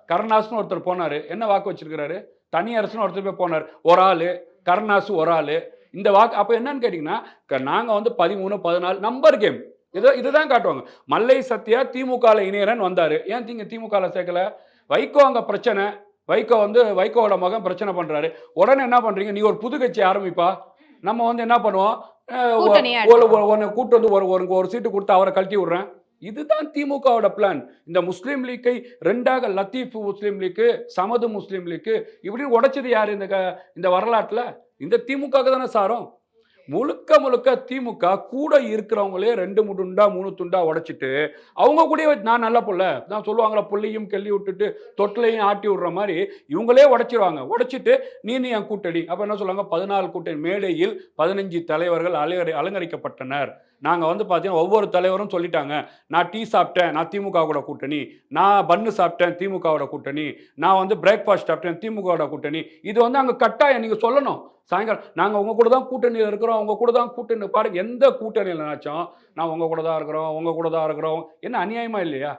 கருணாஸ்னு ஒருத்தர் போனாரு. என்ன வாக்கு வச்சிருக்கிறாரு? தனியரசுன்னு ஒருத்தர் போய் போனாரு. ஒரு ஆளு. கருணாசு ஒரு ஆளு. இந்த வாக்கு அப்ப என்னன்னு கேட்டீங்கன்னா, நாங்க வந்து 13, 14 நம்பர் கேம். இதுதான் காட்டுவாங்க. மல்லை சத்யா திமுகல இணையறன்னு வந்தாரு. ஏன் நீங்க திமுகல சேர்க்கல? வைகோ அங்க பிரச்சனை. வைகோ வந்து வைகோவோட மகன் பிரச்சனை பண்றாரு. உடனே என்ன பண்றீங்க? நீ ஒரு புது கட்சி ஆரம்பிப்பா. நம்ம வந்து என்ன பண்ணுவோம்? அ ஒ கூட்டணியா ஒரு எடுத்துப்போம். ஒண்ணு கூட்டு வந்து ஒரு சீட்டு குடுத்து அவர கழட்டி விடுறேன். இதுதான் திமுகவோட பிளான். இந்த முஸ்லீம் லீக்கை 2ஆக லத்தீப் முஸ்லீம் லீக், சமது முஸ்லீம் லீக் இப்படி உடைச்சது யாரு இந்த வரலாற்றுல? இந்த திமுகவுக்கு தானே சாரும். முழுக்க முழுக்க திமுக கூட இருக்கிறவங்களே 2 துண்டா 3 துண்டா உடைச்சிட்டு, அவங்க கூடயே நான் நல்ல புள்ள. நான் சொல்லுவாங்கல்ல புள்ளையும் கிள்ளி விட்டுட்டு தொட்டிலையும் ஆட்டி விடுற மாரி, இவங்களே உடைச்சிருவாங்க. உடைச்சிட்டு நீ என் கூட்டணி. அப்ப என்ன சொல்லுவாங்க 14 கூட்டணி மேடையில் 15 தலைவர்கள் அலங்கரிக்கப்பட்டனர். நாங்க வந்து பார்த்தீங்கன்னா, ஒவ்வொரு தலைவரும் சொல்லிட்டாங்க. நான் டீ சாப்பிட்டேன். நான் திமுக கூட கூட்டணி. நான் பன்னு சாப்பிட்டேன். திமுகவோட கூட்டணி. நான் வந்து பிரேக்ஃபாஸ்ட் சாப்பிட்டேன். திமுகவோட கூட்டணி. இது வந்து அங்க கட்டாயம் நீங்க சொல்லணும். சாயங்காலம் நாங்க உங்க கூட தான் கூட்டணியில இருக்கிறோம். உங்க கூட தான் கூட்டணி பாருங்க எந்த கூட்டணியிலனாச்சும் நான் உங்க கூட தான் இருக்கிறோம். உங்க கூட தான் இருக்கிறோம். என்ன அநியாயமா இல்லையா?